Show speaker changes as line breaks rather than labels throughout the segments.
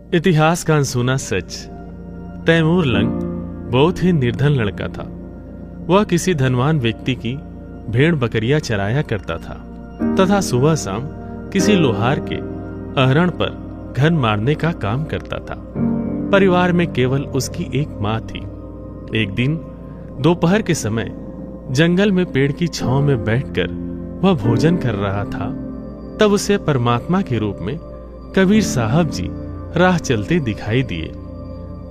इतिहास का अनसुना सच। तैमूर लंग बहुत ही निर्धन लड़का था। वह किसी धनवान व्यक्ति की भेड़ बकरियां चराया करता था तथा सुबह शाम किसी लोहार के अहरण पर घन मारने का काम करता था। परिवार में केवल उसकी एक माँ थी। एक दिन दोपहर के समय जंगल में पेड़ की छांव में बैठकर वह भोजन कर रहा था। तब उसे परमात्मा के रूप में कबीर साहब जी राह चलते दिखाई दिए।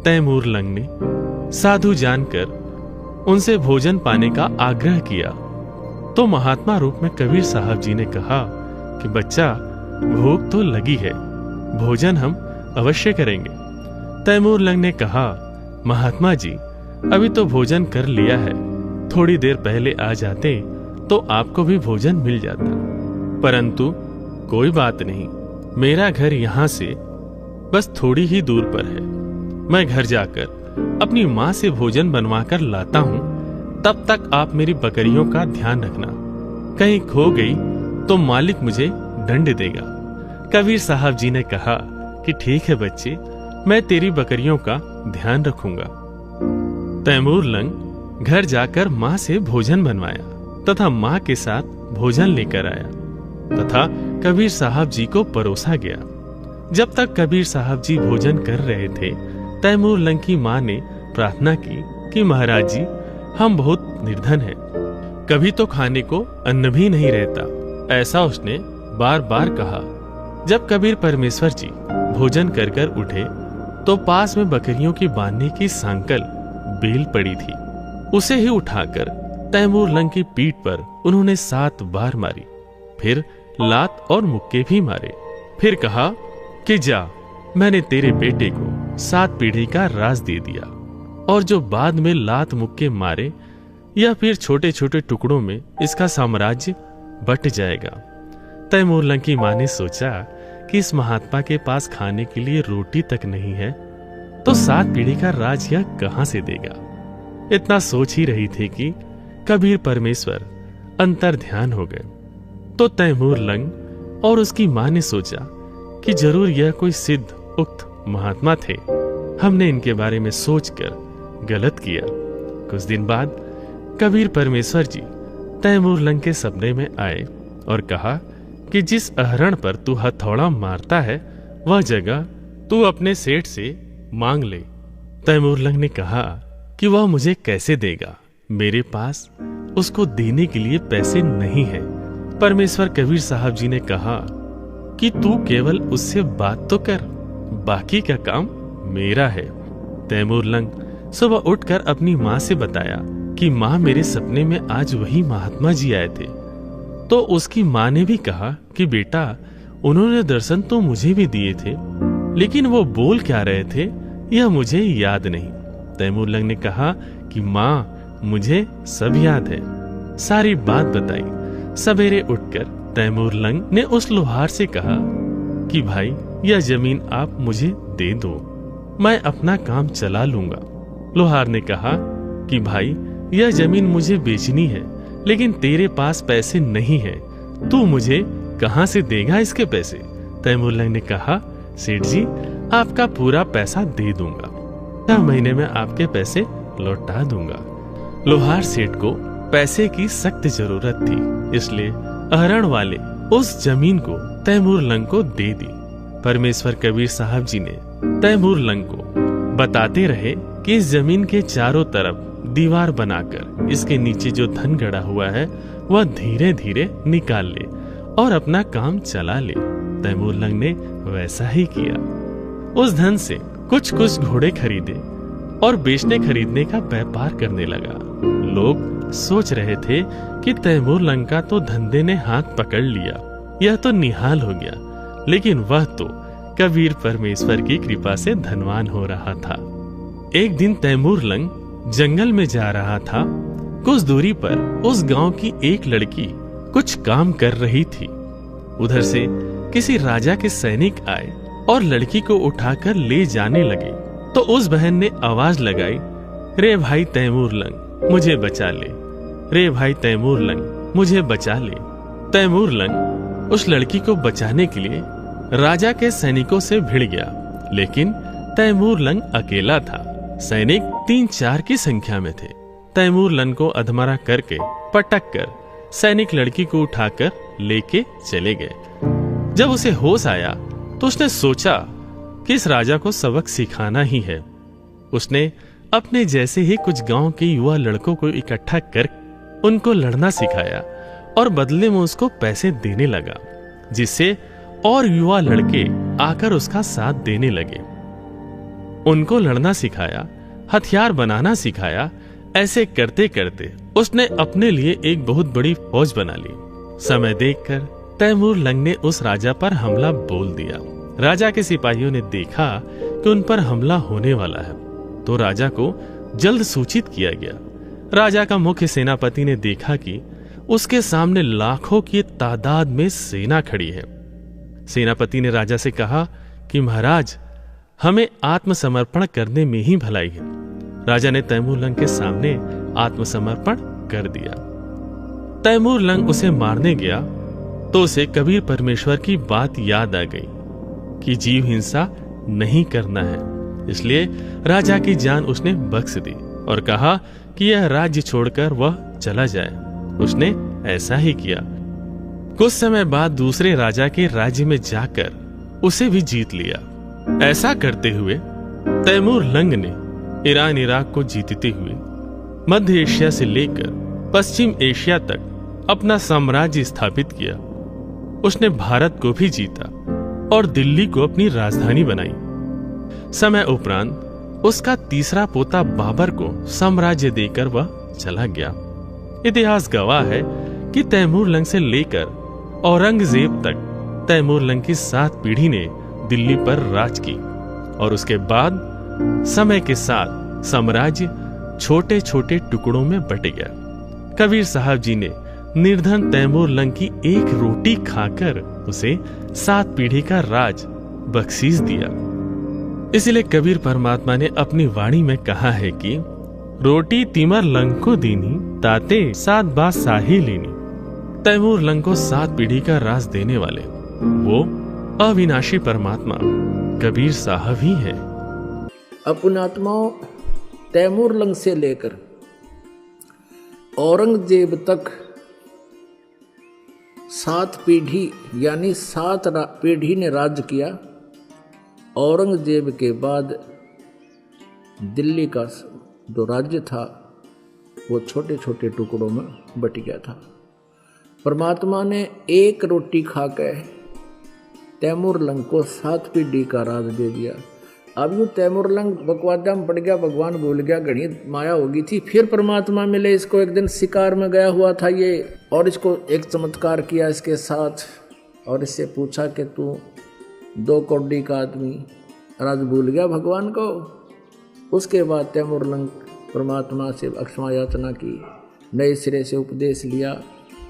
तैमूर लंग ने साधु जानकर उनसे भोजन पाने का आग्रह किया तो महात्मा रूप में कबीर साहब जी ने कहा कि बच्चा, भूख तो लगी है, भोजन हम अवश्य करेंगे। तैमूर लंग ने कहा, महात्मा जी, अभी तो भोजन कर लिया है, थोड़ी देर पहले आ जाते तो आपको भी भोजन मिल जाता। परंतु कोई बात नहीं, मेरा घर यहां से बस थोड़ी ही दूर पर है। मैं घर जाकर अपनी माँ से भोजन बनवाकर लाता हूँ। तब तक आप मेरी बकरियों का ध्यान रखना, कहीं खो गई तो मालिक मुझे दंड देगा। कबीर साहब जी ने कहा कि ठीक है बच्चे, मैं तेरी बकरियों का ध्यान रखूंगा। तैमूर लंग घर जाकर माँ से भोजन बनवाया तथा माँ के साथ भोजन लेकर आया तथा कबीर साहब जी को परोसा गया। जब तक कबीर साहब जी भोजन कर रहे थे, तैमूर लंग की माँ ने प्रार्थना की कि महाराज जी, हम बहुत निर्धन हैं, कभी तो खाने को अन्न भी नहीं रहता। ऐसा उसने बार बार कहा। जब कबीर परमेश्वर जी भोजन कर कर उठे तो पास में बकरियों की बांधने की सांकल बेल पड़ी थी। उसे ही उठाकर तैमूर लंग की पीठ पर उन्होंने 7 बार मारी, फिर लात और मुक्के भी मारे। फिर कहा कि जा, मैंने तेरे बेटे को 7 पीढ़ी का राज दे दिया, और जो बाद में लात मुक्के मारे या फिर छोटे छोटे टुकड़ों में इसका साम्राज्य बट जाएगा। तैमूर लंग की मां ने सोचा कि इस महात्मा के पास खाने के लिए रोटी तक नहीं है तो 7 पीढ़ी का राज यह कहां से देगा। इतना सोच ही रही थी कि कबीर परमेश्वर अंतर ध्यान हो गए। तो तैमूर लंग और उसकी मां ने सोचा कि जरूर यह कोई सिद्ध उक्त महात्मा थे, हमने इनके बारे में सोचकर गलत किया। कुछ दिन बाद कबीर परमेश्वर जी तैमूर लंग के सपने में आए और कहा कि जिस अहरण पर तू हथौड़ा मारता है वह जगह तू अपने सेठ से मांग ले। तैमूर लंग ने कहा कि वह मुझे कैसे देगा, मेरे पास उसको देने के लिए पैसे नहीं है। परमेश्वर कबीर साहब जी ने कहा कि तू केवल उससे बात तो कर, बाकी का काम मेरा है। तैमूर लंग सुबह उठकर अपनी माँ से बताया कि माँ, मेरे सपने में आज वही महात्मा जी आए थे। तो उसकी माँ ने भी कहा कि बेटा, उन्होंने दर्शन तो मुझे भी दिए थे, लेकिन वो बोल क्या रहे थे यह मुझे याद नहीं। तैमूर लंग ने कहा कि माँ, मुझे सब याद है। सारी बात बताई। सवेरे उठकर तैमूर लंग ने उस लोहार से कहा कि भाई, यह जमीन आप मुझे दे दो, मैं अपना काम चला लूंगा। लोहार ने कहा कि भाई, यह जमीन मुझे बेचनी है, लेकिन तेरे पास पैसे नहीं है, तू मुझे कहां से देगा इसके पैसे। तैमूर लंग ने कहा, सेठ जी, आपका पूरा पैसा दे दूंगा, 6 महीने में आपके पैसे लौटा दूंगा। लोहार सेठ को पैसे की सख्त जरूरत थी, इसलिए अहरण वाले उस जमीन को तैमूर लंग को दे दी। परमेश्वर कबीर साहब जी ने तैमूर लंग को बताते रहे कि इस जमीन के चारों तरफ दीवार बनाकर इसके नीचे जो धन गड़ा हुआ है वह धीरे धीरे निकाल ले और अपना काम चला ले। तैमूर लंग ने वैसा ही किया। उस धन से कुछ कुछ घोड़े खरीदे और बेचने खरीदने का व्यापार करने लगा। लोग सोच रहे थे कि तैमूर लंग का तो धंधे ने हाथ पकड़ लिया, यह तो निहाल हो गया, लेकिन वह तो कबीर परमेश्वर की कृपा से धनवान हो रहा था। एक दिन तैमूर लंग जंगल में जा रहा था। कुछ दूरी पर उस गांव की एक लड़की कुछ काम कर रही थी। उधर से किसी राजा के सैनिक आए और लड़की को उठाकर ले जाने लगे। तो उस बहन ने आवाज लगाई, रे भाई तैमूर लंग, मुझे बचा ले, रे भाई तैमूर लंग, मुझे बचा ले। तैमूर लंग उस लड़की को बचाने के लिए राजा के सैनिकों से भिड़ गया लेकिन तैमूर लंग अकेला था। सैनिक 3-4 की संख्या में थे। तैमूर लंग को अधमरा करके पटक कर सैनिक लड़की को उठाकर लेके चले गए। जब उसे होश आया तो उसने सोचा कि इस राजा को सबक सिखाना ही है। उसने अपने जैसे ही कुछ गांव के युवा लड़कों को इकट्ठा कर उनको लड़ना सिखाया और बदले में उसको पैसे देने लगा, जिससे और युवा लड़के आकर उसका साथ देने लगे। उनको लड़ना सिखाया, हथियार बनाना सिखाया। ऐसे करते करते उसने अपने लिए एक बहुत बड़ी फौज बना ली। समय देखकर तैमूर लंग ने उस राजा पर हमला बोल दिया। राजा के सिपाहियों ने देखा कि उन पर हमला होने वाला है, तो राजा को जल्द सूचित किया गया। राजा का मुख्य सेनापति ने देखा कि उसके सामने लाखों की तादाद में सेना खड़ी है। सेनापति ने राजा से कहा कि महाराज, हमें आत्मसमर्पण करने में ही भलाई है। राजा ने तैमूर लंग के सामने आत्मसमर्पण कर दिया। तैमूर लंग उसे मारने गया तो उसे कबीर परमेश्वर की बात याद आ गई कि जीव हिंसा नहीं करना है। इसलिए राजा की जान उसने बख्श दी और कहा कि यह राज्य छोड़कर वह चला जाए। उसने ऐसा ही किया। कुछ समय बाद दूसरे राजा के राज्य में जाकर उसे भी जीत लिया। ऐसा करते हुए तैमूर लंग ने ईरान इराक को जीतते हुए मध्य एशिया से लेकर पश्चिम एशिया तक अपना साम्राज्य स्थापित किया। उसने भारत को भी जीता और दिल्ली को अपनी राजधानी बनाई। समय उपरांत उसका तीसरा पोता बाबर को साम्राज्य देकर वह चला गया। इतिहास गवाह है कि तैमूर लंग से लेकर औरंगजेब तक तैमूर लंग की 7 पीढ़ी ने दिल्ली पर राज की और उसके बाद समय के साथ साम्राज्य छोटे छोटे टुकड़ों में बट गया। कबीर साहब जी ने निर्धन तैमूर लंग की एक रोटी खाकर उसे 7 पीढ़ी का राज बख्शीश दिया। इसलिए कबीर परमात्मा ने अपनी वाणी में कहा है कि रोटी तिमर लंग को दीनी, ताते 7 बात साही लेनी। तैमूर लंग को 7 पीढ़ी का राज देने वाले वो अविनाशी परमात्मा कबीर साहब ही है।
अपनात्माओं, तैमूर लंग से लेकर औरंगजेब तक 7 पीढ़ी यानी 7 पीढ़ी ने राज्य किया। औरंगजेब के बाद दिल्ली का जो राज्य था वो छोटे छोटे टुकड़ों में बट गया था। परमात्मा ने एक रोटी खाकर तैमूर लंग को 7 पीढ़ी का राज दे दिया। अब यूँ तैमूर लंग बकवादा में पड़ गया, भगवान भूल गया, घड़ी माया होगी थी। फिर परमात्मा मिले इसको। एक दिन शिकार में गया हुआ था ये, और इसको एक चमत्कार किया इसके साथ और इससे पूछा कि तू 2 कौड़ी का आदमी, राज भूल गया भगवान को। उसके बाद तैमूर लंग परमात्मा से अक्षमा याचना की, नए सिरे से उपदेश लिया,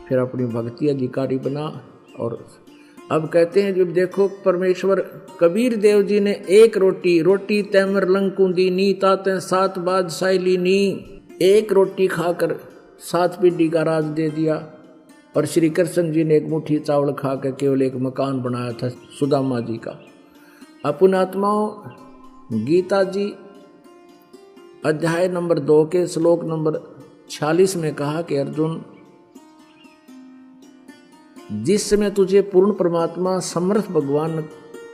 फिर अपनी भक्ति अधिकारी बना। और अब कहते हैं जब देखो परमेश्वर कबीर देव जी ने एक रोटी तैमूर लंग को दीनी, ताते 7 बादशाही लीनी। एक रोटी खाकर 7 पीढ़ी का राज दे दिया। और श्री कृष्ण जी ने एक मुट्ठी चावल खाकर केवल एक मकान बनाया था सुदामा जी का। अपन आत्माओं, गीता जी अध्याय नंबर 2 के श्लोक नंबर 46 में कहा कि अर्जुन, जिस समय तुझे पूर्ण परमात्मा समर्थ भगवान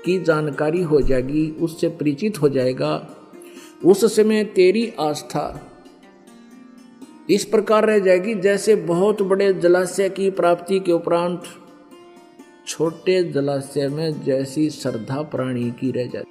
की जानकारी हो जाएगी, उससे परिचित हो जाएगा, उस समय तेरी आस्था इस प्रकार रह जाएगी जैसे बहुत बड़े जलाशय की प्राप्ति के उपरांत छोटे जलाशय में जैसी श्रद्धा प्राणी की रह जाती।